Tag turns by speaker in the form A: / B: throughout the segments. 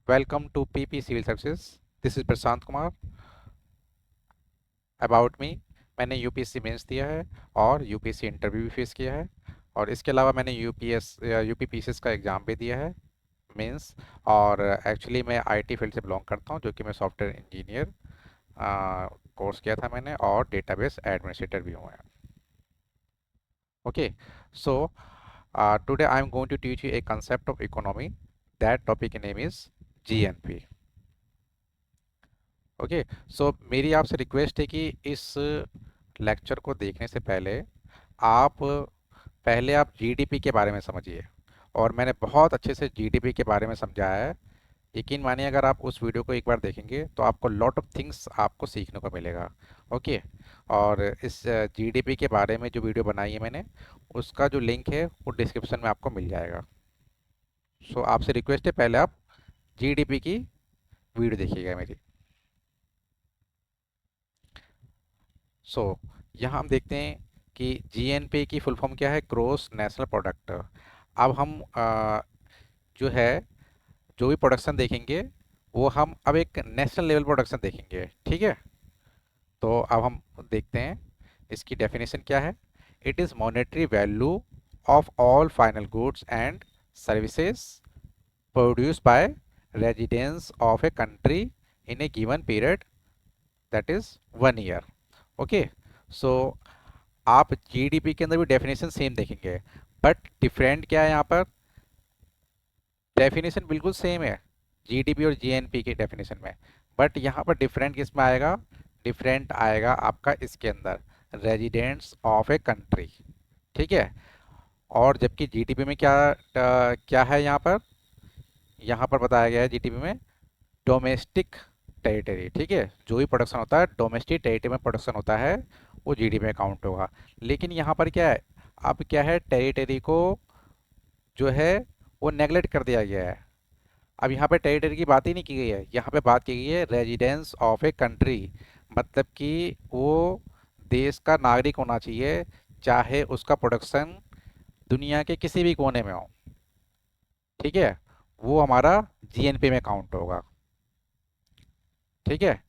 A: Welcome to PP civil services. This is Prashant Kumar. About me, मैंने UPSC mains दिया है और यूपीएससी इंटरव्यू भी फेस किया है, और इसके अलावा मैंने यूपीपीसीएस का एग्ज़ाम भी दिया है, मेंस। और एक्चुअली मैं आईटी फील्ड से बिलोंग करता हूँ, जो कि मैं सॉफ्टवेयर इंजीनियर कोर्स किया था मैंने, और डेटाबेस एडमिनिस्ट्रेटर भी हूँ। Okay, so today I am going to teach you a concept of economy. That topic name is GNP. Okay, so मेरी आपसे रिक्वेस्ट है कि इस लेक्चर को देखने से पहले आप जीडीपी के बारे में समझिए, और मैंने बहुत अच्छे से जीडीपी के बारे में समझाया है। यकीन मानिए, अगर आप उस वीडियो को एक बार देखेंगे तो आपको लॉट ऑफ थिंग्स आपको सीखने को मिलेगा। ओके, और इस जीडीपी के बारे में जो वीडियो बनाई है मैंने, उसका जो लिंक है वो डिस्क्रिप्शन में आपको मिल जाएगा। सो आपसे रिक्वेस्ट है, पहले आप जीडीपी की वीडियो देखिएगा मेरी। सो यहाँ हम देखते हैं कि जीएनपी की फुल फॉर्म क्या है, ग्रोस नेशनल प्रोडक्ट। अब हम जो है जो भी प्रोडक्शन देखेंगे, वो हम अब एक नेशनल लेवल प्रोडक्शन देखेंगे, ठीक है। तो अब हम देखते हैं इसकी डेफिनेशन क्या है। It is monetary value of all final goods and services produce by residence of a country in a given period, that is 1 year. Okay, so आप जीडीपी के अंदर भी डेफिनेशन सेम देखेंगे, बट डिफरेंट क्या है यहाँ पर। डेफिनेशन बिल्कुल सेम है जीडीपी और जीएनपी की डेफिनेशन में, बट यहाँ पर डिफरेंट किस में आएगा। डिफरेंट आएगा आपका इसके अंदर, रेजिडेंट्स ऑफ ए कंट्री, ठीक है। और जबकि जीडीपी में क्या है यहाँ पर बताया गया है जीडीपी में डोमेस्टिक टेरिटरी, ठीक है। जो भी प्रोडक्शन होता है डोमेस्टिक टेरिटरी में प्रोडक्शन होता है, वो जीडीपी में काउंट होगा। लेकिन यहाँ पर क्या है, अब क्या है, टेरिटरी को जो है वो नेगलेक्ट कर दिया गया है। अब यहाँ पे टेरिटरी की बात ही नहीं की गई है, यहाँ पे बात की गई है रेजिडेंस ऑफ ए कंट्री। मतलब कि वो देश का नागरिक होना चाहिए, चाहे उसका प्रोडक्शन दुनिया के किसी भी कोने में हो, ठीक है। वो हमारा जीएनपी में काउंट होगा, ठीक है।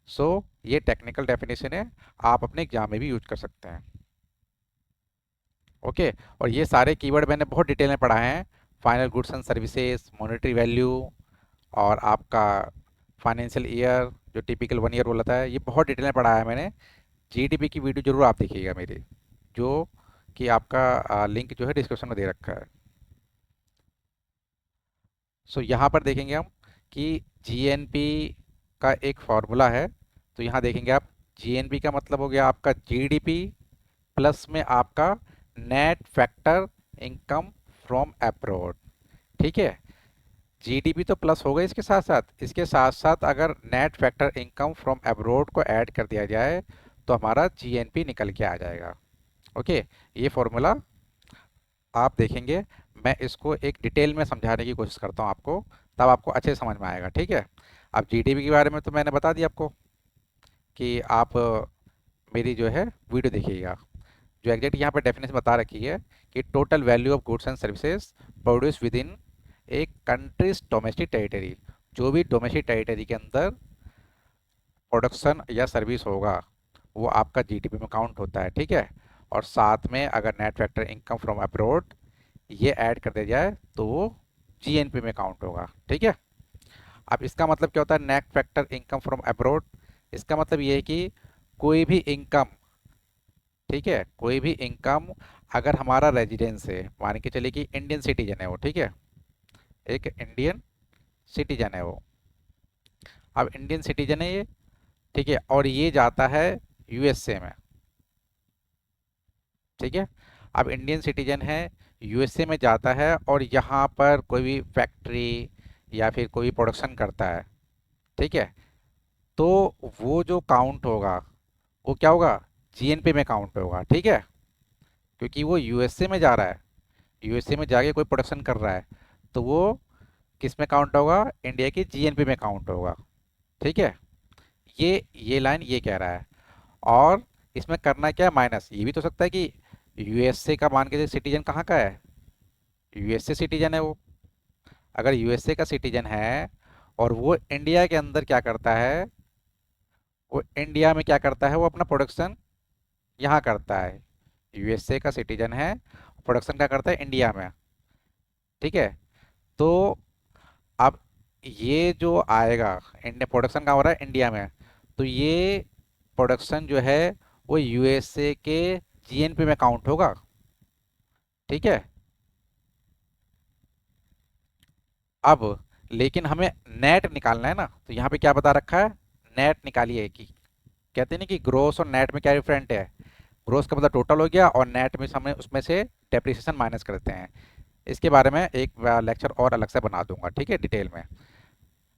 A: सो ये टेक्निकल डेफिनेशन है, आप अपने एग्जाम में भी यूज कर सकते हैं। ओके, और ये सारे कीवर्ड मैंने बहुत डिटेल में पढ़ाए हैं। Final goods and services, monetary value, और आपका फाइनेंशियल ईयर जो टिपिकल 1 ईयर बोला था, ये बहुत डिटेल में पढ़ाया है मैंने। जीडीपी की वीडियो जरूर आप देखिएगा मेरी, जो कि आपका लिंक जो है डिस्क्रिप्शन में दे रखा है। सो यहाँ पर देखेंगे हम कि जीएनपी का एक फॉर्मूला है। तो यहाँ देखेंगे आप, जीएनपी का मतलब हो गया आपका जीडीपी प्लस में आपका net factor income from abroad, ठीक है। जीडीपी तो प्लस हो गई, इसके साथ साथ अगर net factor income from abroad को ऐड कर दिया जाए तो हमारा जीएनपी निकल के आ जाएगा। ओके, ये फॉर्मूला आप देखेंगे, मैं इसको एक डिटेल में समझाने की कोशिश करता हूँ आपको, तब आपको अच्छे से समझ में आएगा, ठीक है। अब जीडीपी के बारे में तो मैंने बता दिया आपको कि आप मेरी जो है वीडियो देखिएगा। जो एग्जैक्ट यहाँ पर डेफिनेशन बता रखी है कि total value of goods and services produce with in एक कंट्रीज डोमेस्टिक टेरिटरी। जो भी डोमेस्टिक टेरिटरी के अंदर प्रोडक्शन या सर्विस होगा, वो आपका जीडीपी में काउंट होता है, ठीक है। और साथ में अगर net factor income from abroad ये ऐड कर दिया जाए तो वो जीएनपी में काउंट होगा, ठीक है। अब इसका मतलब क्या होता है, net factor income from abroad. इसका मतलब ये है कि कोई भी इनकम, ठीक है, कोई भी इनकम अगर हमारा रेजिडेंस है, मान के चलिए कि इंडियन सिटीजन है वो, ठीक है, एक इंडियन सिटीजन है वो। अब इंडियन सिटीजन है ये, ठीक है, और ये जाता है यूएसए में, ठीक है। अब इंडियन सिटीजन है, यूएसए में जाता है, और यहाँ पर कोई भी फैक्ट्री या फिर कोई प्रोडक्शन करता है, ठीक है। तो वो जो काउंट होगा वो क्या होगा, जीएनपी में काउंट होगा, ठीक है। क्योंकि वो यूएसए में जा रहा है, यूएसए में जाके कोई प्रोडक्शन कर रहा है, तो वो किस में काउंट होगा, इंडिया की जीएनपी में काउंट होगा, ठीक है। ये लाइन ये कह रहा है। और इसमें करना क्या है, माइनस ये भी तो सकता है कि यूएसए का मान के सिटीजन कहाँ का है, यूएसए सिटीजन है वो। अगर यूएसए का सिटीजन है और वो इंडिया के अंदर क्या करता है, वो इंडिया में क्या करता है, वो अपना प्रोडक्शन यहाँ करता है। यूएसए का सिटीजन है, प्रोडक्शन क्या करता है इंडिया में। ठीक है। तो अब ये जो आएगा, इंडिया प्रोडक्शन कहाँ हो रहा है, इंडिया में। तो ये प्रोडक्शन जो है वो यूएसए के जीएनपी में काउंट होगा। ठीक है। अब लेकिन हमें नेट निकालना है ना, तो यहाँ पे क्या बता रखा है, नेट निकालिए। कि कहते हैं ना कि ग्रोस और नेट में क्या डिफरेंट है। ग्रोस का मतलब टोटल हो गया, और नेट में हमें उसमें से डेप्रिसिएशन माइनस करते हैं। इसके बारे में एक लेक्चर और अलग से बना दूंगा, ठीक है, डिटेल में।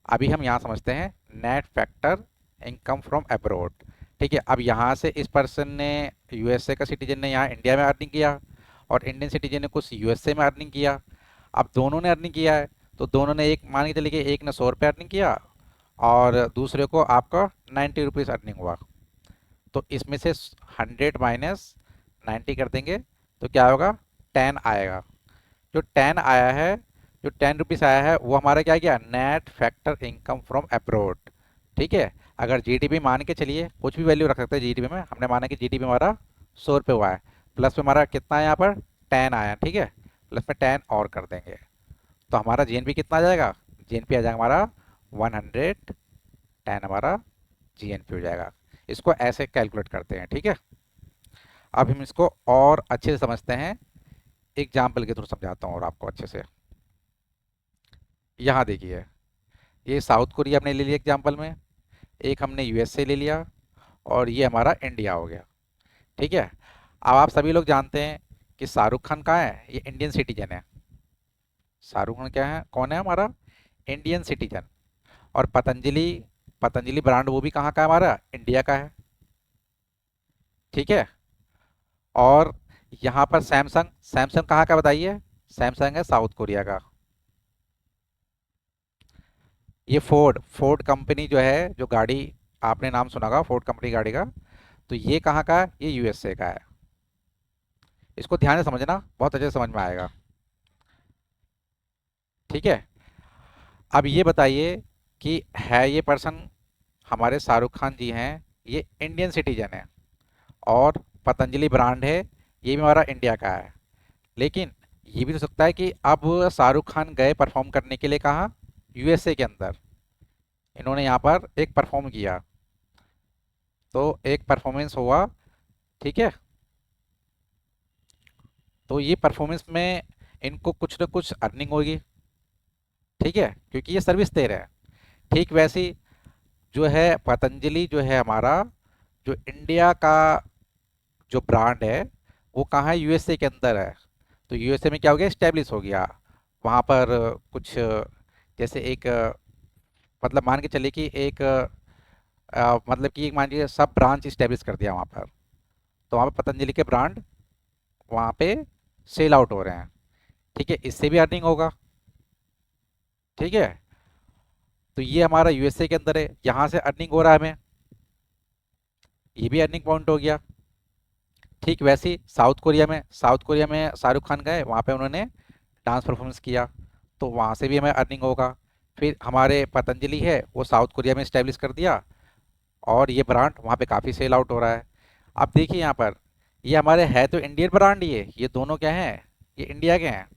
A: अभी हम यहाँ समझते हैं net factor income from abroad. ठीक है। अब यहाँ से इस पर्सन ने, यूएसए का सिटीजन ने यहाँ इंडिया में अर्निंग किया, और इंडियन सिटीजन ने कुछ यूएसए में अर्निंग किया। अब दोनों ने अर्निंग किया है, तो दोनों ने, एक मान के चलिए कि एक ने 100 रुपये अर्निंग किया, और दूसरे को आपका 90 रुपीज़ अर्निंग हुआ। तो इसमें से 100 - 90 कर देंगे, तो क्या होगा, 10 आएगा। जो 10 आया है, जो 10 रुपीज़ आया है, वो हमारा क्या गया, net factor income from abroad. ठीक है। अगर जीडीपी मान के चलिए, कुछ भी वैल्यू रख सकते हैं जीडीपी में, हमने माना कि जीडीपी हमारा 100 रुपये हुआ है, प्लस में हमारा कितना है यहाँ पर, 10 आया। ठीक है। प्लस में 10 और कर देंगे, तो हमारा जीएनपी कितना आ जाएगा, जीएनपी आ जाएगा हमारा 110, हमारा जीएनपी हो जाएगा। इसको ऐसे कैलकुलेट करते हैं। ठीक है। अब हम इसको और अच्छे से समझते हैं, एग्जाम्पल के थ्रू समझाता हूँ और आपको अच्छे से। यहाँ देखिए, ये साउथ कोरिया हमने ले लिया एग्जाम्पल में, एक हमने यूएसए ले लिया, और ये हमारा इंडिया हो गया। ठीक है। अब आप सभी लोग जानते हैं कि शाहरुख खान कहाँ है, ये इंडियन सिटीजन है। शाहरुख खान क्या है, कौन है, हमारा इंडियन सिटीजन। और पतंजलि, पतंजलि ब्रांड वो भी कहाँ का है, हमारा इंडिया का है। ठीक है। और यहाँ पर सैमसंग, सैमसंग कहाँ का बताइए, सैमसंग है साउथ कोरिया का। ये फोर्ड, फोर्ड कंपनी जो है, जो गाड़ी आपने नाम सुना होगा फोर्ड कंपनी गाड़ी का, तो ये कहाँ का है, ये यूएसए का है। इसको ध्यान से समझना, बहुत अच्छे से समझ में आएगा। ठीक है। अब ये बताइए कि है ये पर्सन, हमारे शाहरुख खान जी हैं, ये इंडियन सिटीजन है, और पतंजलि ब्रांड है, ये भी हमारा इंडिया का है। लेकिन ये भी तो सकता है कि अब शाहरुख खान गए परफॉर्म करने के लिए कहाँ, यूएसए के अंदर। इन्होंने यहाँ पर एक परफॉर्म किया, तो एक परफॉर्मेंस हुआ। ठीक है। तो ये परफॉर्मेंस में इनको कुछ ना कुछ अर्निंग होगी। ठीक है, क्योंकि ये सर्विस दे रहे हैं। ठीक वैसी जो है पतंजलि जो है हमारा, जो इंडिया का जो ब्रांड है, वो कहाँ है, यूएसए के अंदर है। तो यूएसए में क्या हो गया, इस्टेब्लिश हो गया। वहाँ पर कुछ जैसे एक मतलब मान के चलिए कि एक मतलब कि एक मान लीजिए सब ब्रांच इस्टेब्लिश कर दिया वहाँ पर। तो वहाँ पर पतंजलि के ब्रांड वहाँ पे सेल आउट हो रहे हैं। ठीक है, इससे भी अर्निंग होगा। ठीक है। तो ये हमारा यूएसए के अंदर है, यहाँ से अर्निंग हो रहा है हमें, ये भी अर्निंग पॉइंट हो गया। ठीक वैसे ही साउथ कोरिया में, साउथ कोरिया में शाहरुख खान गए, वहाँ पे उन्होंने डांस परफॉर्मेंस किया, तो वहाँ से भी हमें अर्निंग होगा। फिर हमारे पतंजलि है, वो साउथ कोरिया में इस्टेब्लिश कर दिया, और ये ब्रांड वहाँ पे काफ़ी सेल आउट हो रहा है। अब देखिए यहाँ पर, ये हमारे है तो इंडियन ब्रांड, ये दोनों क्या हैं, ये इंडिया के हैं।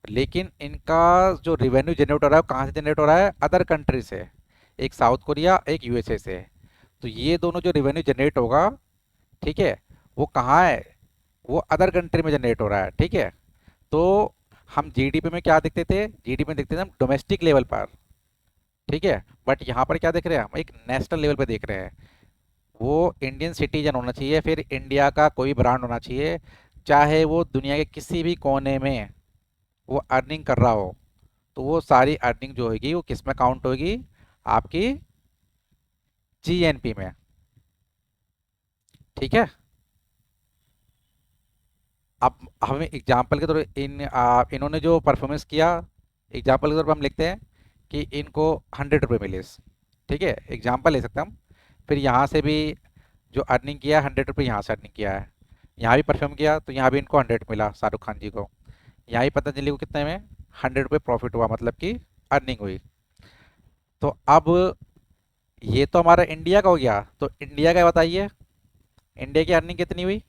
A: लेकिन इनका जो रिवेन्यू जनरेट हो रहा है, वो कहाँ से जनरेट हो रहा है, अदर कंट्री से। एक साउथ कोरिया, एक यूएसए से। तो ये दोनों जो रिवेन्यू जनरेट होगा, ठीक है, वो कहाँ है, वो अदर कंट्री में जनरेट हो रहा है। ठीक है। तो हम जीडीपी में क्या देखते थे, जीडीपी में देखते थे हम डोमेस्टिक लेवल पर। ठीक है। बट यहाँ पर क्या देख रहे हैं, हम एक नेशनल लेवल पे देख रहे हैं। वो इंडियन सिटीजन होना चाहिए, फिर इंडिया का कोई ब्रांड होना चाहिए, चाहे वो दुनिया के किसी भी कोने में वो अर्निंग कर रहा हो, तो वो सारी अर्निंग जो होगी वो किस में काउंट होगी, आपकी जीएनपी में। ठीक है। अब हमें एग्जाम्पल के तौर पे इन्होंने जो परफॉर्मेंस किया, एग्जाम्पल के तौर पर हम लिखते हैं कि इनको 100 रुपये मिले। ठीक है, एग्जाम्पल ले सकते हैं हम। फिर यहाँ से भी जो अर्निंग किया, 100 रुपये यहाँ से अर्निंग किया है, यहाँ भी परफॉर्म किया, तो यहाँ भी इनको 100 मिला शाहरुख खान जी को। यहाँ ही पतंजलि को कितने में, 100 रुपये प्रॉफिट हुआ, मतलब कि अर्निंग हुई। तो अब ये तो हमारा इंडिया का हो गया, तो इंडिया का बताइए, इंडिया की अर्निंग कितनी हुई?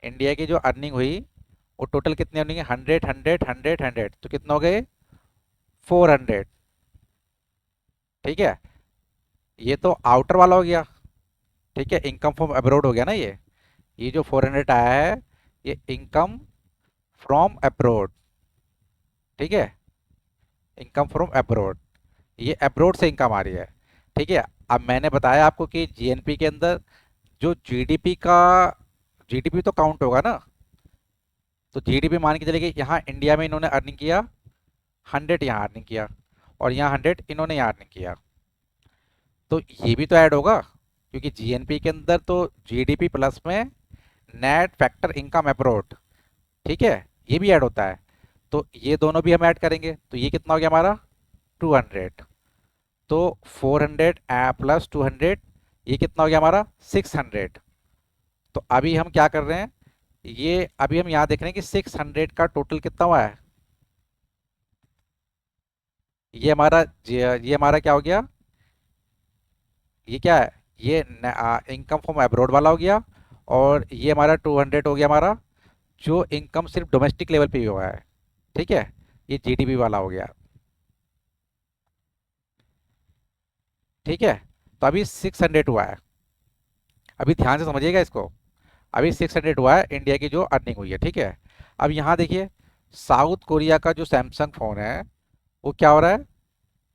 A: इंडिया की जो अर्निंग हुई वो टोटल कितनी अर्निंग है? 100 100 100 100, तो कितना हो गए? 400। ठीक है, ये तो आउटर वाला हो गया। ठीक है, इनकम फ्रॉम अब्रोड हो गया ना ये जो 400 आया है ये इनकम फ्रॉम अब्रोड। ठीक है, इनकम फ्रॉम अब्रोड, ये अब्रोड से इनकम आ रही है। ठीक है, अब मैंने बताया आपको कि जीएनपी के अंदर जो जीडीपी का, जीडीपी तो काउंट होगा ना, तो जीडीपी मान के चलिए कि यहाँ इंडिया में इन्होंने अर्निंग किया 100, यहाँ अर्निंग किया, और यहाँ 100 इन्होंने यहाँ अर्निंग किया, तो ये भी तो ऐड होगा, क्योंकि जीएनपी के अंदर तो जीडीपी प्लस में नेट फैक्टर इनकम अब्रोड, ठीक है, ये भी ऐड होता है। तो ये दोनों भी हम ऐड करेंगे, तो ये कितना हो गया हमारा? 200। तो 400 प्लस 200, ये कितना हो गया हमारा? 600। तो अभी हम क्या कर रहे हैं, ये अभी हम यहाँ देख रहे हैं कि 600 का टोटल कितना हुआ है। ये हमारा ये हमारा क्या हो गया? ये क्या है? ये इनकम फ्रॉम अब्रॉड वाला हो गया, और ये हमारा 200 हो गया हमारा, जो इनकम सिर्फ डोमेस्टिक लेवल पे ही हुआ है। ठीक है, ये जीडीपी वाला हो गया। ठीक है, तो अभी 600 हुआ है, अभी ध्यान से समझिएगा इसको। अभी 600 हुआ है इंडिया की जो अर्निंग हुई है। ठीक है, अब यहाँ देखिए, साउथ कोरिया का जो सैमसंग फ़ोन है वो क्या हो रहा है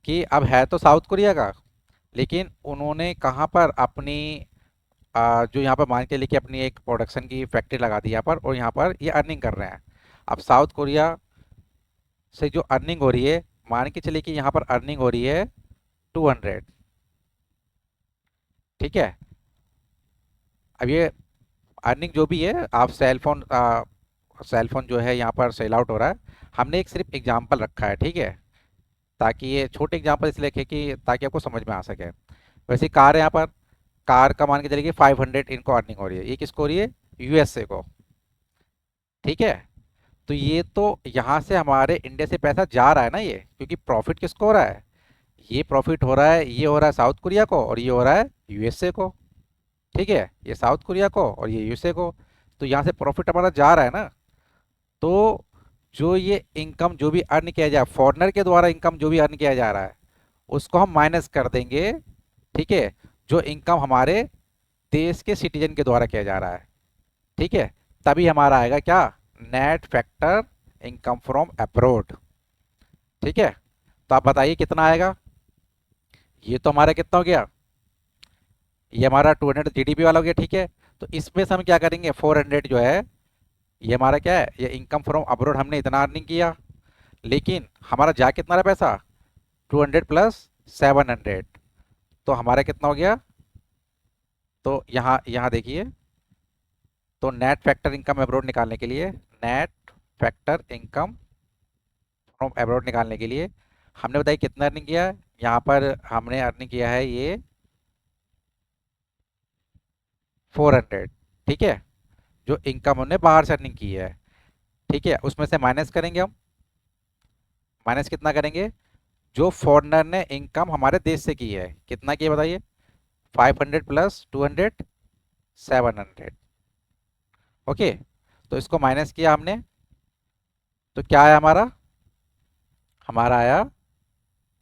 A: कि अब है तो साउथ कोरिया का, लेकिन उन्होंने कहाँ पर अपनी जो यहाँ पर मान के लेके अपनी एक प्रोडक्शन की फैक्ट्री लगा दी यहाँ पर, और यहाँ पर ये अर्निंग कर रहे हैं। अब साउथ कोरिया से जो अर्निंग हो रही है, मान के चलिए कि यहाँ पर अर्निंग हो रही है 200। ठीक है, अब ये अर्निंग जो भी है, आप सेल फोन जो है यहाँ पर सेल आउट हो रहा है, हमने एक सिर्फ एग्जांपल रखा है। ठीक है, ताकि ये छोटे एग्जांपल इसलिए रखे कि ताकि आपको समझ में आ सके। वैसे कार है यहाँ पर, कार का मान के चलिए कि 500 इनको अर्निंग हो रही है, ये किसको हो रही है? यूएसए को। ठीक है, तो ये तो यहाँ से हमारे इंडिया से पैसा जा रहा है ना ये, क्योंकि प्रॉफिट किसको हो रहा है? ये प्रॉफिट हो रहा है, ये हो रहा है साउथ कोरिया को, और ये हो रहा है यूएसए को। ठीक है, ये साउथ कोरिया को और ये यूएसए को, तो यहाँ से प्रॉफिट हमारा जा रहा है ना। तो जो ये इनकम जो भी अर्न किया जाए, फॉरेनर के द्वारा इनकम जो भी अर्न किया जा रहा है, उसको हम माइनस कर देंगे। ठीक है, जो इनकम हमारे देश के सिटीजन के द्वारा किया जा रहा है। ठीक है, तभी हमारा आएगा क्या? Net factor income from abroad. ठीक है, तो आप बताइए कितना आएगा? ये तो हमारा कितना हो गया? ये हमारा 200 जीडीपी वाला हो गया। ठीक है, तो इसमें से हम क्या करेंगे? 400 जो है ये हमारा क्या है? ये इनकम फ्रॉम अब्रोड, हमने इतना अर्निंग किया, लेकिन हमारा जा कितना रहा पैसा? 200 प्लस 700, तो हमारा कितना हो गया? तो यहाँ यहाँ देखिए, तो नेट फैक्टर इनकम अब्रोड निकालने के लिए, net factor income from abroad निकालने के लिए हमने बताइए कितना अर्निंग किया है। यहाँ पर हमने अर्निंग किया है ये 400। ठीक है, जो इनकम हमने बाहर से अर्निंग की है। ठीक है, उसमें से माइनस करेंगे हम, माइनस कितना करेंगे? जो फॉरेनर ने इनकम हमारे देश से की है, कितना की है बताइए? 500 प्लस 200, 700। ओके, तो इसको माइनस किया हमने, तो क्या आया हमारा? हमारा आया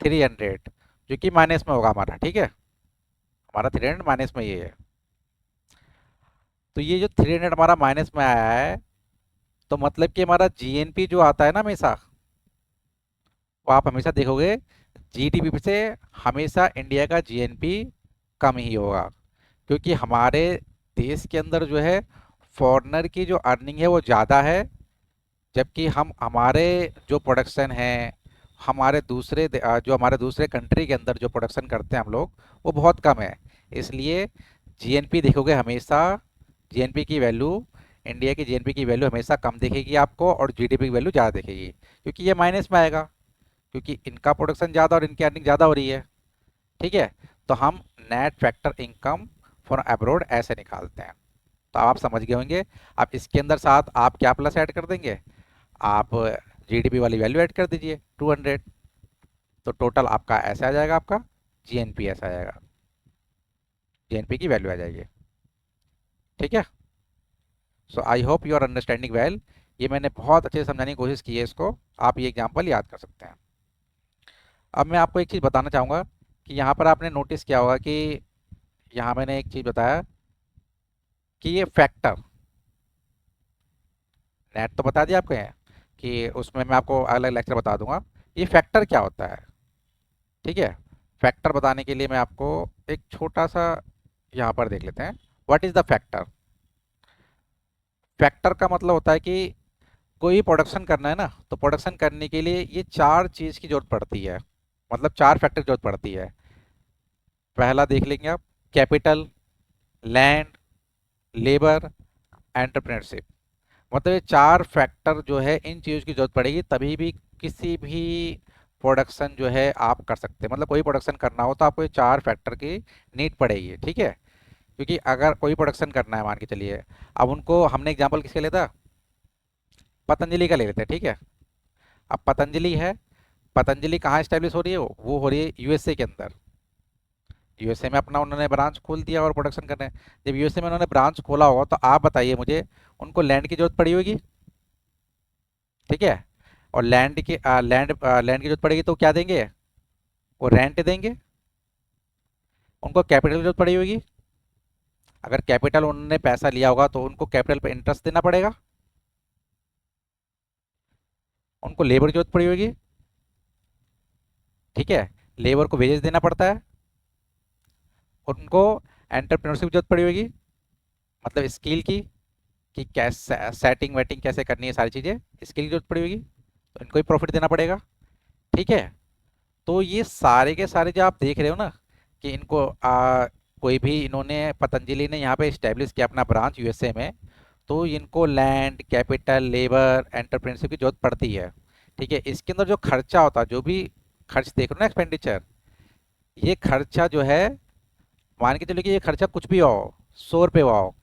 A: 300, जो कि माइनस में होगा हमारा। ठीक है, हमारा 300 माइनस में ये है। तो ये जो 300 हमारा माइनस में आया है, तो मतलब कि हमारा जीएनपी जो आता है ना हमेशा, वो आप हमेशा देखोगे जीडीपी से हमेशा इंडिया का जीएनपी कम ही होगा, क्योंकि हमारे देश के अंदर जो है फॉरेनर की जो अर्निंग है वो ज़्यादा है, जबकि हम हमारे जो प्रोडक्शन है, हमारे जो हमारे दूसरे कंट्री के अंदर जो प्रोडक्शन करते हैं हम लोग, वो बहुत कम है। इसलिए जीएनपी देखोगे हमेशा, जीएनपी की वैल्यू, इंडिया की जीएनपी की वैल्यू हमेशा कम दिखेगी आपको, और जीडीपी की वैल्यू ज़्यादा दिखेगी, क्योंकि ये माइनस में आएगा, क्योंकि इनका प्रोडक्शन ज़्यादा और इनकी अर्निंग ज़्यादा हो रही है। ठीक है, तो हम net factor income for abroad ऐसे निकालते हैं। तो आप समझ गए होंगे। अब इसके अंदर साथ आप क्या प्लस ऐड कर देंगे? आप जीडीपी वाली वैल्यू ऐड कर दीजिए 200। तो टोटल आपका ऐसे आ जाएगा, आपका जीएनपी ऐसा आ जाएगा, जीएनपी की वैल्यू आ जाएगी। ठीक है। So I hope you are understanding well. ये मैंने बहुत अच्छे से समझाने की कोशिश की है इसको, आप ये एग्जाम्पल याद कर सकते हैं। अब मैं आपको एक चीज़ बताना चाहूँगा कि यहाँ पर आपने नोटिस किया होगा कि यहाँ मैंने एक चीज़ बताया कि ये फैक्टर, नेट तो बता दिया आपको है कि उसमें मैं आपको अलग लेक्चर बता दूंगा ये फैक्टर क्या होता है। ठीक है। फैक्टर बताने के लिए मैं आपको एक छोटा सा यहाँ पर देख लेते हैं। What is the factor? Factor का मतलब होता है कि कोई प्रोडक्शन करना है ना, तो प्रोडक्शन करने के लिए ये चार चीज़ की जरूरत पड़ती है, मतलब चार फैक्टर की जरूरत पड़ती है। पहला देख लेंगे आप, कैपिटल, लैंड, लेबर, एंटरप्रेन्योरशिप। मतलब ये चार फैक्टर जो है, इन चीज़ों की जरूरत पड़ेगी तभी भी किसी भी प्रोडक्शन जो है आप कर सकते हैं। मतलब कोई प्रोडक्शन करना हो तो आपको ये चार फैक्टर की नीड पड़ेगी। ठीक है। क्योंकि अगर कोई प्रोडक्शन करना है, मान के चलिए, अब उनको हमने एग्जांपल किसके लिया था, पतंजलि का ले लेते हैं। ठीक है। अब पतंजलि है, पतंजलि कहाँ स्टैब्लिश हो रही है, वो हो रही है यूएसए के अंदर। यूएसए में अपना उन्होंने ब्रांच खोल दिया और प्रोडक्शन कर रहे हैं। जब यूएसए में उन्होंने ब्रांच खोला होगा तो आप बताइए मुझे, उनको लैंड की जरूरत पड़ी होगी। ठीक है। और लैंड की जरूरत पड़ेगी तो क्या देंगे, वो रेंट देंगे। उनको कैपिटल की जरूरत पड़ी होगी, अगर कैपिटल उन्होंने पैसा लिया होगा तो उनको कैपिटल पे इंटरेस्ट देना पड़ेगा। उनको लेबर की जरूरत पड़ी होगी। ठीक है। लेबर को वेजेस देना पड़ता है। उनको एंटरप्रेन्योरशिप की जरूरत पड़ी होगी, मतलब स्किल की, कि कैसे सेटिंग वेटिंग कैसे करनी है, सारी चीज़ें स्किल की जरूरत पड़ी होगी, तो इनको ही प्रॉफिट देना पड़ेगा। ठीक है। तो ये सारे के सारे जो आप देख रहे हो ना, कि इनको कोई भी इन्होंने पतंजलि ने यहाँ पे इस्टेब्लिश किया अपना ब्रांच यूएसए में, तो इनको लैंड, कैपिटल, लेबर, एंटरप्रेन्योरशिप की जरूरत पड़ती है। ठीक है। इसके अंदर जो खर्चा होता है, जो भी खर्च देख रहे हो ना, एक्सपेंडिचर, ये खर्चा जो है, मान के चलिए कि ये खर्चा कुछ भी हो, 100 रुपये हुआ हो,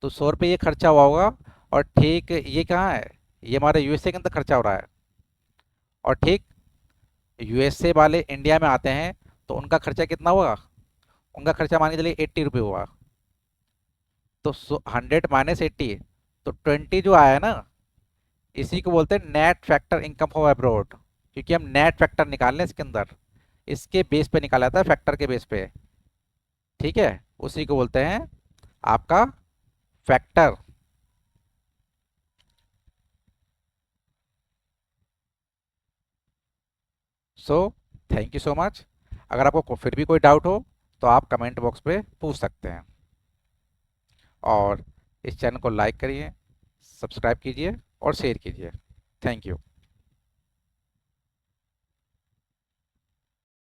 A: तो 100 रुपये ये खर्चा हुआ होगा। और ठीक ये कहाँ है, ये हमारे यूएसए के अंदर खर्चा हो रहा है। और ठीक यूएसए वाले इंडिया में आते हैं तो उनका खर्चा कितना हुआ, उनका खर्चा मान के चलिए 80 रुपये हुआ। तो 100 - 80, तो 20 जो आया है ना, इसी को बोलते हैं net factor income for abroad. क्योंकि हम नेट फैक्टर निकाल लें इसके अंदर, इसके बेस पे निकाला था, फैक्टर के बेस पे। ठीक है। उसी को बोलते हैं आपका factor. So thank you so much. अगर आपको फिर भी कोई डाउट हो तो आप कमेंट बॉक्स पे पूछ सकते हैं। और इस चैनल को लाइक करिए, सब्सक्राइब कीजिए और शेयर कीजिए। Thank you.